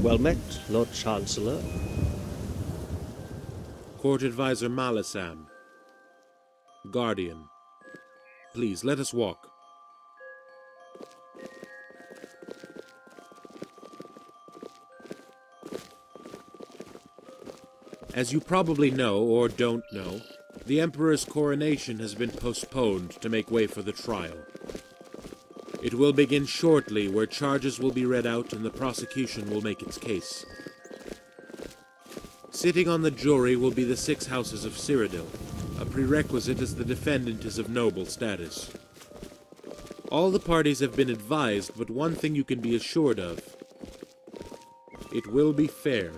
Well met, Lord Chancellor. Court Advisor Malasam. Guardian. Please, let us walk. As you probably know, or don't know, the Emperor's coronation has been postponed to make way for the trial. It will begin shortly, where charges will be read out and the prosecution will make its case. Sitting on the jury will be the 6 houses of Cyrodiil, A prerequisite is the defendant is of noble status. All the parties have been advised, but one thing you can be assured of. It will be fair.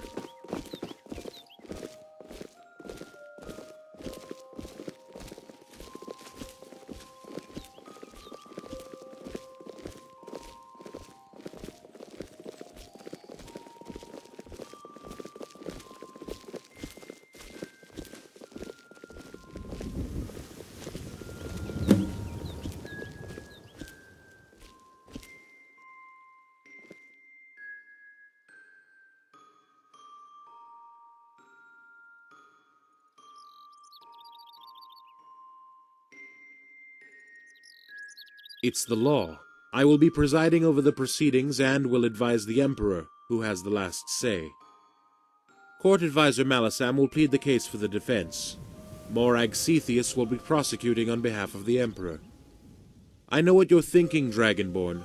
It's the law. I will be presiding over the proceedings and will advise the Emperor, who has the last say. Court Advisor Malisam will plead the case for the defense. Morag Cetheus will be prosecuting on behalf of the Emperor. I know what you're thinking, Dragonborn.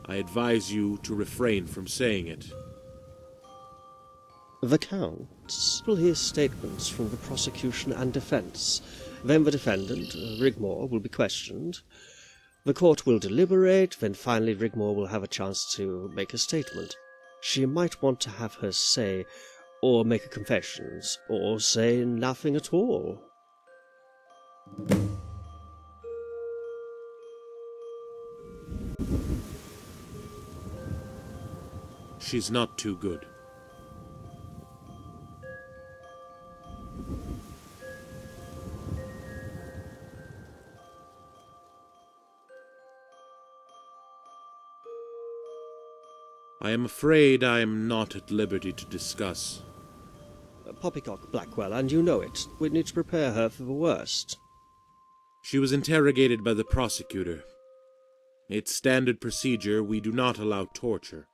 I advise you to refrain from saying it. The Count will hear statements from the prosecution and defense. Then the defendant, Rigmor, will be questioned. The court will deliberate, then finally Rigmor will have a chance to make a statement. She might want to have her say, or make a confession, or say nothing at all. She's not too good. I am afraid I am not at liberty to discuss. Poppycock Blackwell, and you know it. We need to prepare her for the worst. She was interrogated by the prosecutor. It's standard procedure. We do not allow torture.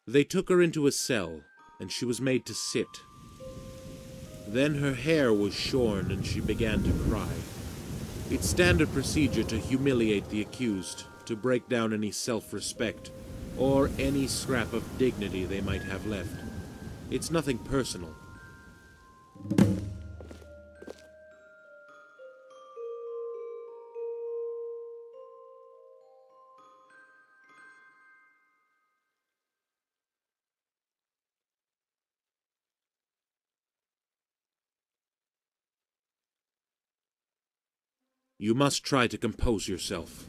They took her into a cell, and she was made to sit. Then her hair was shorn, and she began to cry. It's standard procedure to humiliate the accused, to break down any self-respect, or any scrap of dignity they might have left. It's nothing personal. You must try to compose yourself.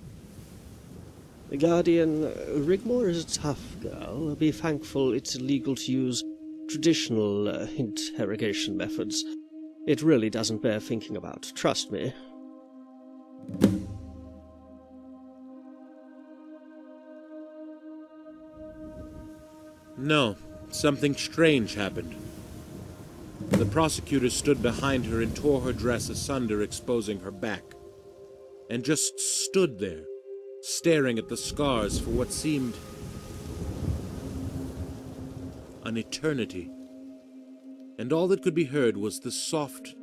Guardian, Rigmor is a tough girl. Be thankful it's illegal to use traditional interrogation methods. It really doesn't bear thinking about, trust me. No, something strange happened. The prosecutor stood behind her and tore her dress asunder, exposing her back, and just stood there, staring at the scars for what seemed an eternity. And all that could be heard was the soft,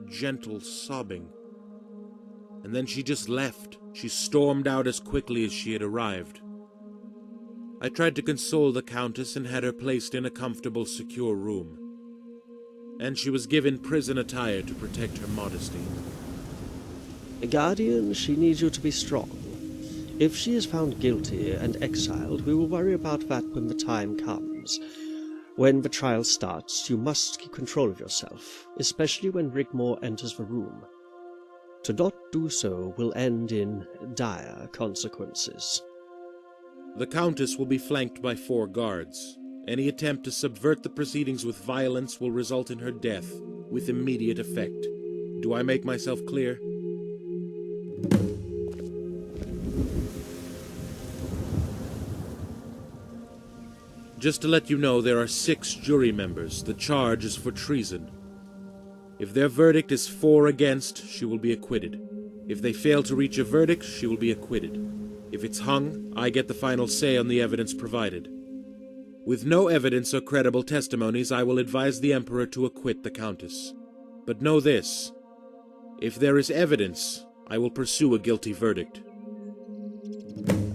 gentle sobbing. And then she just left. She stormed out as quickly as she had arrived. I tried to console the Countess and had her placed in a comfortable, secure room. And she was given prison attire to protect her modesty. Guardian, she needs you to be strong. If she is found guilty and exiled, we will worry about that when the time comes. When the trial starts, you must keep control of yourself, especially when Rigmor enters the room. To not do so will end in dire consequences. The Countess will be flanked by 4 guards. Any attempt to subvert the proceedings with violence will result in her death, with immediate effect. Do I make myself clear? Just to let you know, there are 6 jury members. The charge is for treason. If their verdict is 4 against, she will be acquitted. If they fail to reach a verdict, she will be acquitted. If it's hung, I get the final say on the evidence provided. With no evidence or credible testimonies, I will advise the Emperor to acquit the Countess. But know this: if there is evidence, I will pursue a guilty verdict.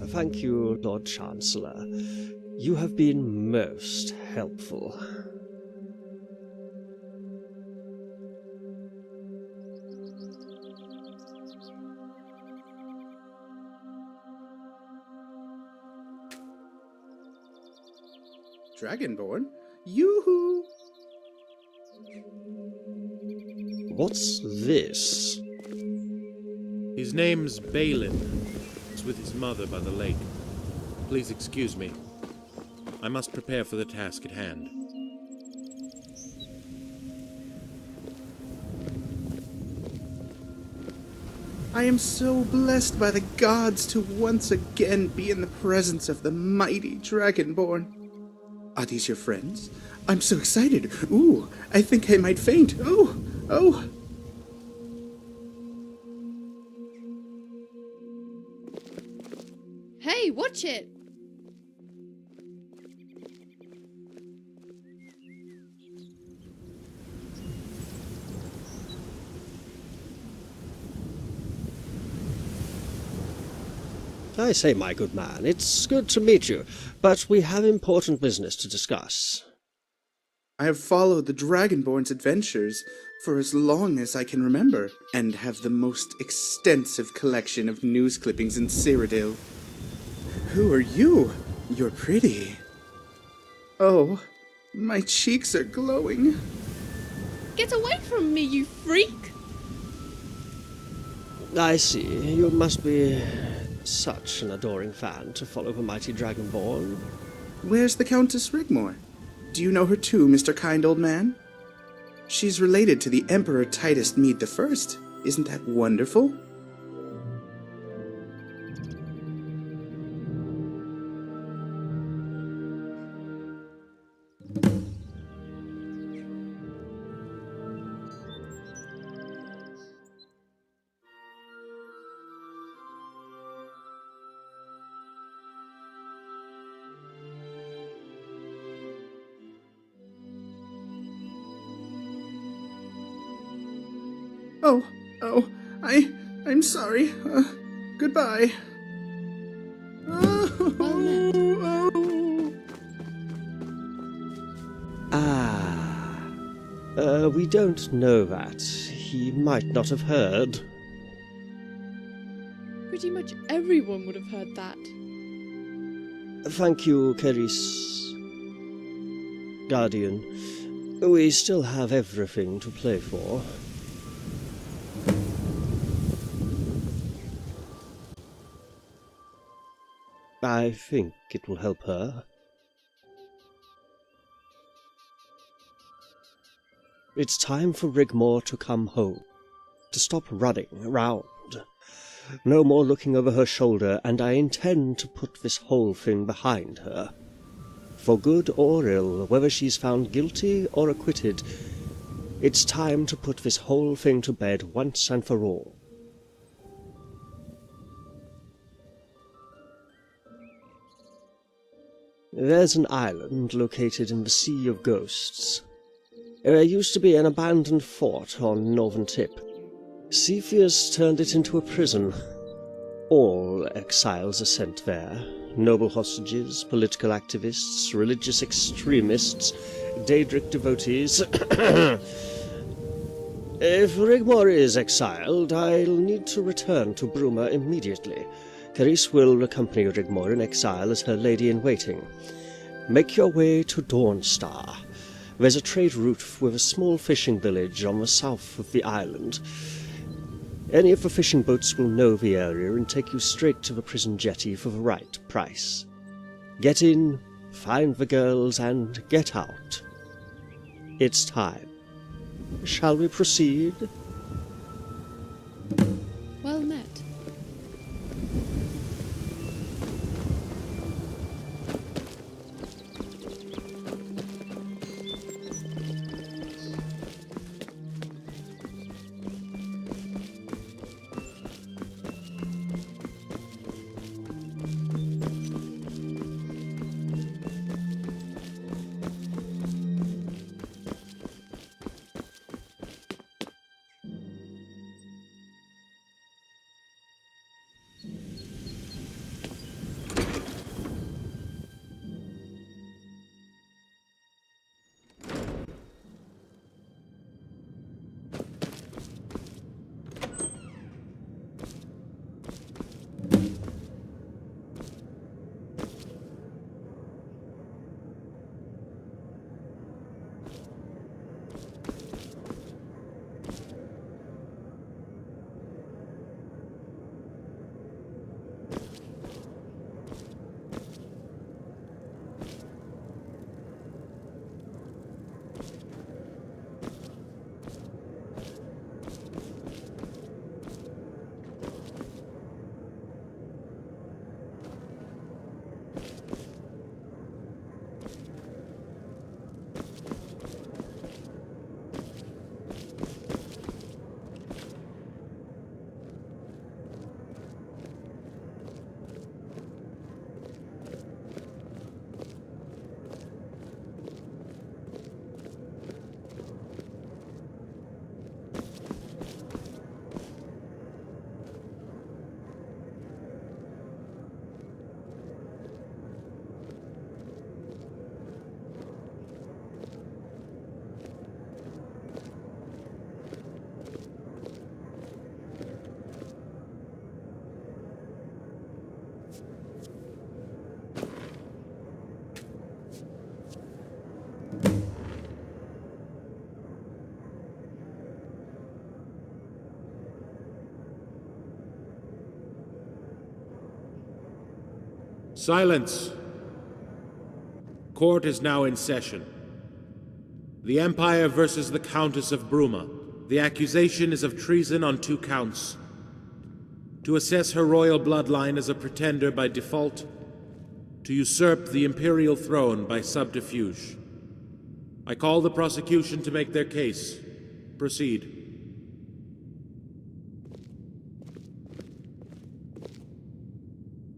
Thank you, Lord Chancellor. You have been most helpful. Dragonborn? Yoo-hoo! What's this? His name's Balin. He's with his mother by the lake. Please excuse me. I must prepare for the task at hand. I am so blessed by the gods to once again be in the presence of the mighty Dragonborn. Are these your friends? I'm so excited. Ooh, I think I might faint. Oh. Hey, watch it! I say, my good man, it's good to meet you, but we have important business to discuss. I have followed the Dragonborn's adventures for as long as I can remember, and have the most extensive collection of news clippings in Cyrodiil. Who are you? You're pretty. Oh, my cheeks are glowing. Get away from me, you freak! I see, you must be such an adoring fan to follow the mighty Dragonborn. Where's the Countess Rigmor? Do you know her too, Mr. Kind Old Man? She's related to the Emperor Titus Mede I. Isn't that wonderful? I'm sorry. Goodbye. We don't know that. He might not have heard. Pretty much everyone would have heard that. Thank you, Carice. Guardian. We still have everything to play for. I think it will help her. It's time for Rigmor to come home, to stop running around. No more looking over her shoulder, and I intend to put this whole thing behind her. For good or ill, whether she's found guilty or acquitted, it's time to put this whole thing to bed once and for all. There's an island located in the Sea of Ghosts. There used to be an abandoned fort on northern tip. Cepheus turned it into a prison. All exiles are sent there. Noble hostages, political activists, religious extremists, Daedric devotees. If Rigmor is exiled, I'll need to return to Bruma immediately. Carice will accompany Rigmor in exile as her lady-in-waiting. Make your way to Dawnstar. There's a trade route with a small fishing village on the south of the island. Any of the fishing boats will know the area and take you straight to the prison jetty for the right price. Get in, find the girls, and get out. It's time. Shall we proceed? Well met. Silence! Court is now in session. The Empire versus the Countess of Bruma. The accusation is of treason on 2 counts. To assess her royal bloodline as a pretender by default, to usurp the imperial throne by subterfuge. I call the prosecution to make their case. Proceed.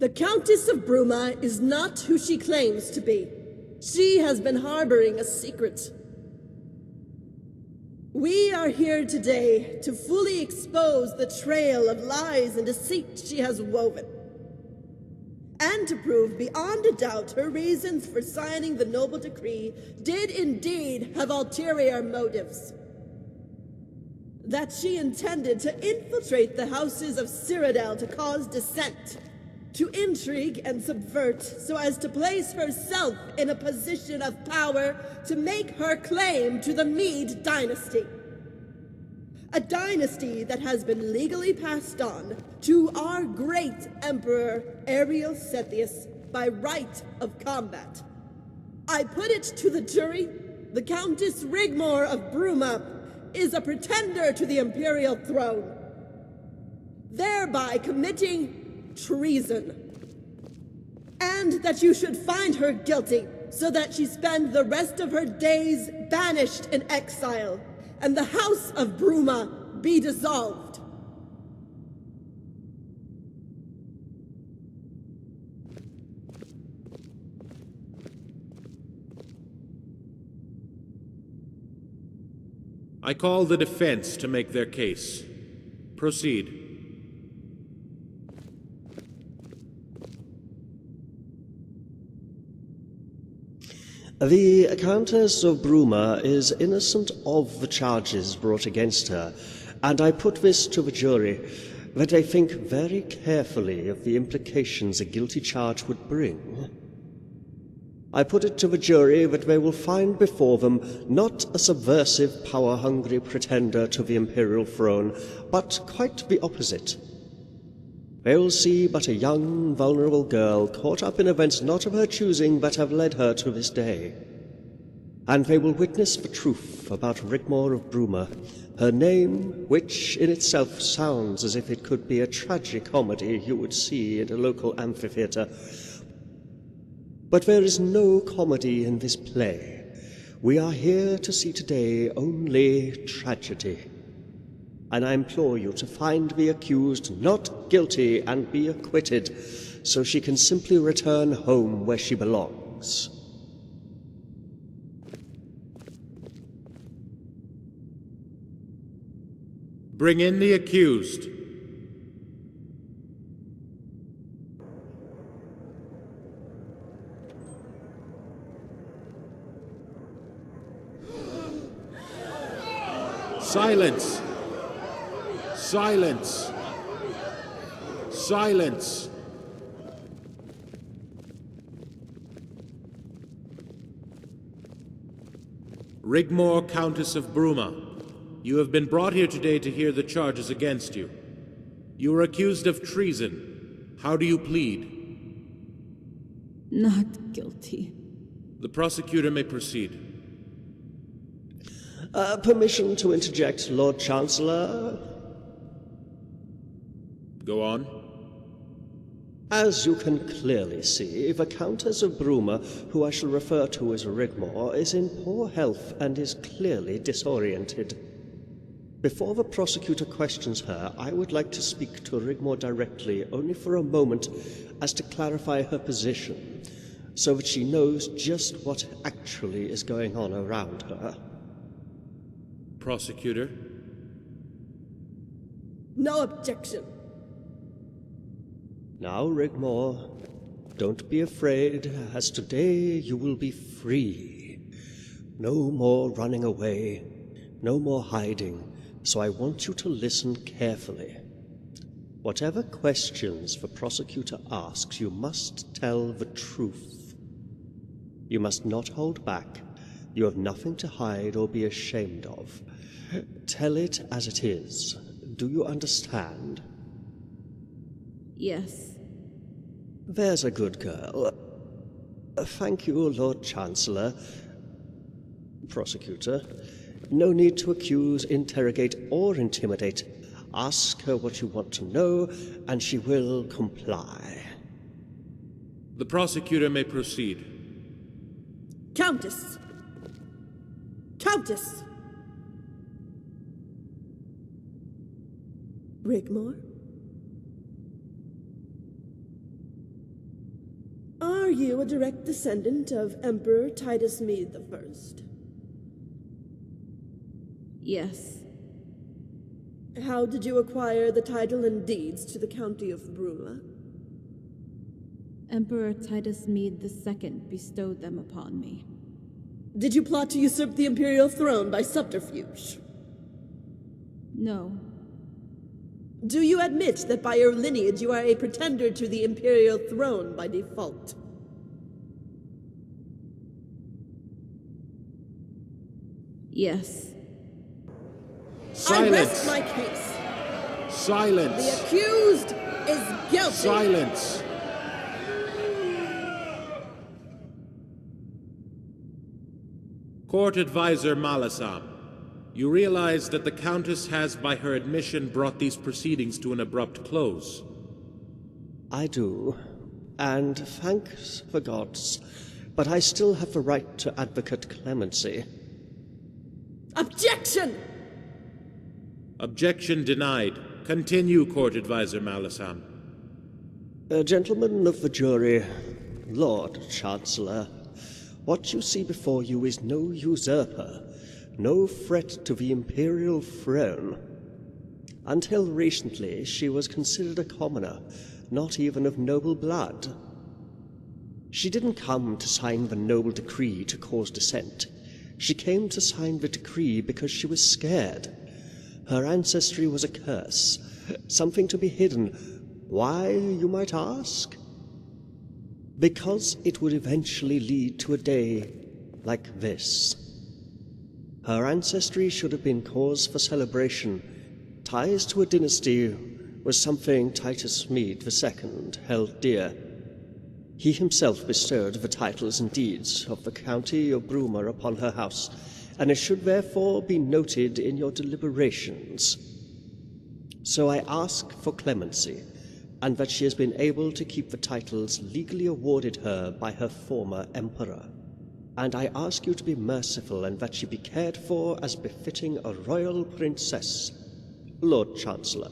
The Countess of Bruma is not who she claims to be. She has been harboring a secret. We are here today to fully expose the trail of lies and deceit she has woven, and to prove beyond a doubt her reasons for signing the noble decree did indeed have ulterior motives. That she intended to infiltrate the houses of Cyrodiil to cause dissent, to intrigue and subvert so as to place herself in a position of power to make her claim to the Mede dynasty. A dynasty that has been legally passed on to our great Emperor Ariel Sethius by right of combat. I put it to the jury, the Countess Rigmor of Bruma is a pretender to the imperial throne, thereby committing treason, and that you should find her guilty so that she spend the rest of her days banished in exile, and the House of Bruma be dissolved. I call the defense to make their case. Proceed. The Countess of Bruma is innocent of the charges brought against her, and I put this to the jury, that they think very carefully of the implications a guilty charge would bring. I put it to the jury that they will find before them not a subversive, power-hungry pretender to the imperial throne, but quite the opposite. They will see but a young, vulnerable girl caught up in events not of her choosing that have led her to this day. And they will witness the truth about Rigmor of Bruma, her name, which in itself sounds as if it could be a tragicomedy you would see in a local amphitheater. But there is no comedy in this play. We are here to see today only tragedy. And I implore you to find the accused not guilty and be acquitted, so she can simply return home where she belongs. Bring in the accused. Silence! Silence! Silence! Rigmor, Countess of Bruma, you have been brought here today to hear the charges against you. You are accused of treason. How do you plead? Not guilty. The prosecutor may proceed. Permission to interject, Lord Chancellor? Go on. As you can clearly see, the Countess of Bruma, who I shall refer to as Rigmor, is in poor health and is clearly disoriented. Before the prosecutor questions her, I would like to speak to Rigmor directly, only for a moment, as to clarify her position, so that she knows just what actually is going on around her. Prosecutor? No objection. Now, Rigmor, don't be afraid, as today you will be free. No more running away, no more hiding, so I want you to listen carefully. Whatever questions the prosecutor asks, you must tell the truth. You must not hold back. You have nothing to hide or be ashamed of. Tell it as it is. Do you understand? Yes. There's a good girl. Thank you, Lord Chancellor. Prosecutor, no need to accuse, interrogate, or intimidate. Ask her what you want to know, and she will comply. The prosecutor may proceed. Countess! Countess! Rigmor? Are you a direct descendant of Emperor Titus Mede I? Yes. How did you acquire the title and deeds to the County of Bruma? Emperor Titus Mede II bestowed them upon me. Did you plot to usurp the imperial throne by subterfuge? No. Do you admit that by your lineage you are a pretender to the imperial throne by default? Yes. Silence! I rest my case. Silence! The accused is guilty. Silence! Court Advisor Malasam, you realize that the Countess has, by her admission, brought these proceedings to an abrupt close. I do, and thanks the gods, but I still have the right to advocate clemency. Objection! Objection denied. Continue, Court Advisor Malasam. Gentlemen of the jury, Lord Chancellor, what you see before you is no usurper, no threat to the imperial throne. Until recently, she was considered a commoner, not even of noble blood. She didn't come to sign the noble decree to cause dissent. She came to sign the decree because she was scared. Her ancestry was a curse, something to be hidden. Why, you might ask? Because it would eventually lead to a day like this. Her ancestry should have been cause for celebration. Ties to a dynasty was something Titus Mede II held dear. He himself bestowed the titles and deeds of the County of Bruma upon her house, and it should therefore be noted in your deliberations. So I ask for clemency, and that she has been able to keep the titles legally awarded her by her former emperor. And I ask you to be merciful, and that she be cared for as befitting a royal princess. Lord Chancellor.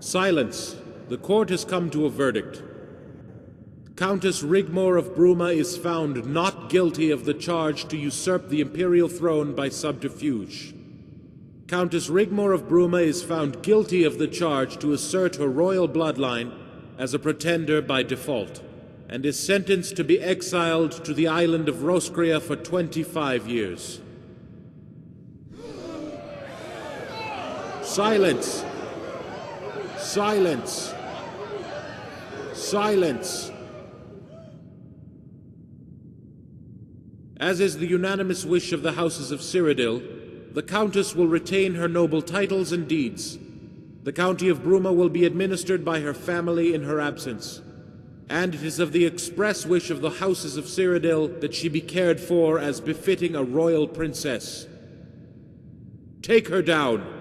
Silence. The court has come to a verdict. Countess Rigmor of Bruma is found not guilty of the charge to usurp the imperial throne by subterfuge. Countess Rigmor of Bruma is found guilty of the charge to assert her royal bloodline as a pretender by default, and is sentenced to be exiled to the island of Roskria for 25 years. Silence! Silence! Silence! As is the unanimous wish of the houses of Cyrodiil, the Countess will retain her noble titles and deeds. The County of Bruma will be administered by her family in her absence, and it is of the express wish of the houses of Cyrodiil that she be cared for as befitting a royal princess. Take her down!